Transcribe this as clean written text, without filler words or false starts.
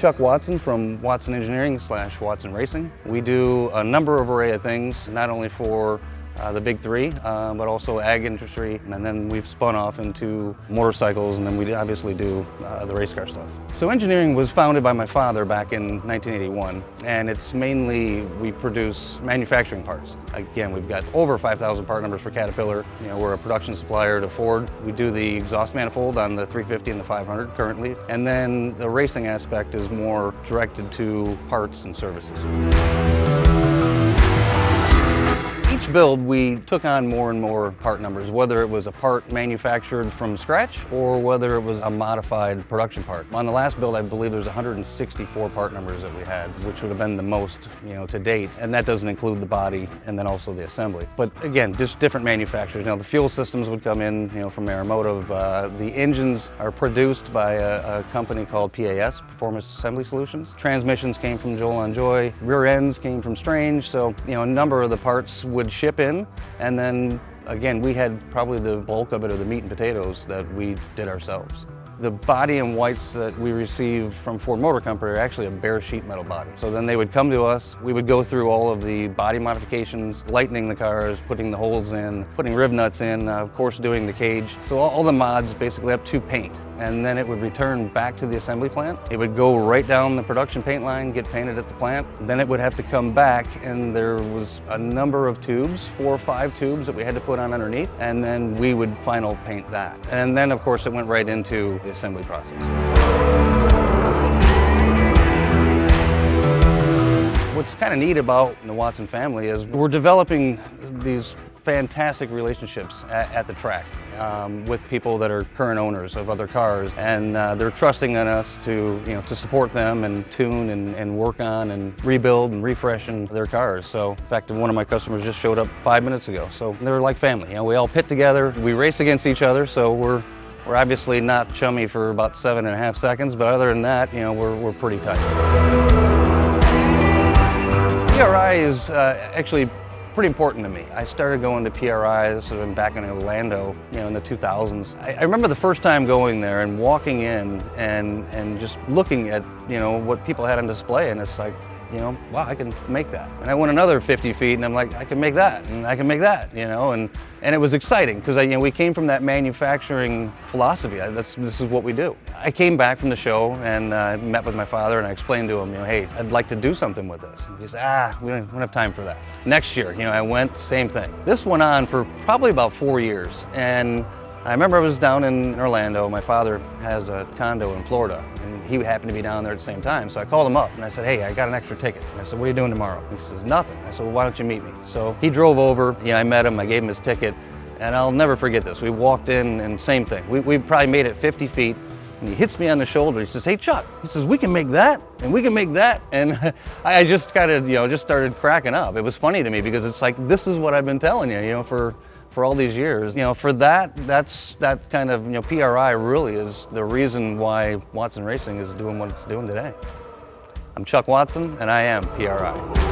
Chuck Watson from Watson Engineering / Watson Racing. We do a number of array of things, not only for the big three, but also ag industry, and then we've spun off into motorcycles, and then we obviously do the race car stuff. So engineering was founded by my father back in 1981, and it's mainly we produce manufacturing parts. Again, we've got over 5,000 part numbers for Caterpillar. You know, we're a production supplier to Ford. We do the exhaust manifold on the 350 and the 500 currently, and then the racing aspect is more directed to parts and services. Each build, we took on more and more part numbers, whether it was a part manufactured from scratch or whether it was a modified production part. On the last build, I believe there's 164 part numbers that we had, which would have been the most, to date. And that doesn't include the body and then also the assembly. But again, just different manufacturers. The fuel systems would come in, from Aeromotive. The engines are produced by a company called PAS, Performance Assembly Solutions. Transmissions came from Joel and Joy. Rear ends came from Strange. So, a number of the parts would ship in, and then again we had probably the bulk of it, or the meat and potatoes, that we did ourselves. The body and whites that we receive from Ford Motor Company are actually a bare sheet metal body. So then they would come to us, we would go through all of the body modifications, lightening the cars, putting the holes in, putting rib nuts in, of course doing the cage. So all the mods basically up to paint. And then it would return back to the assembly plant. It would go right down the production paint line, get painted at the plant. Then it would have to come back, and there was a number of tubes, 4 or 5 tubes that we had to put on underneath, and then we would final paint that. And then of course it went right into the assembly process. What's kind of neat about the Watson family is we're developing these fantastic relationships at the track with people that are current owners of other cars, and they're trusting in us to support them and tune and work on and rebuild and refreshen their cars. So in fact, one of my customers just showed up 5 minutes ago, so they're like family. We all pit together, we race against each other, so we're obviously not chummy for about 7.5 seconds, but other than that, we're pretty tight. PRI is actually pretty important to me. I started going to PRI, this was back in Orlando, in the 2000s. I remember the first time going there and walking in and just looking at, what people had on display, and it's like, wow, I can make that. And I went another 50 feet and I'm like, I can make that, and I can make that, and it was exciting because we came from that manufacturing philosophy. This is what we do. I came back from the show and met with my father, and I explained to him, hey, I'd like to do something with this. And he said, we don't have time for that. Next year, I went, same thing. This went on for probably about 4 years, and I remember I was down in Orlando. My father has a condo in Florida, and he happened to be down there at the same time. So I called him up and I said, hey, I got an extra ticket. And I said, what are you doing tomorrow? He says, nothing. I said, well, why don't you meet me? So he drove over, I met him, I gave him his ticket, and I'll never forget this. We walked in and same thing. We probably made it 50 feet, and he hits me on the shoulder. He says, hey, Chuck, he says, we can make that, and we can make that. And I just kind of, just started cracking up. It was funny to me because it's like, this is what I've been telling you, for all these years. For that kind of, PRI really is the reason why Watson Racing is doing what it's doing today. I'm Chuck Watson, and I am PRI.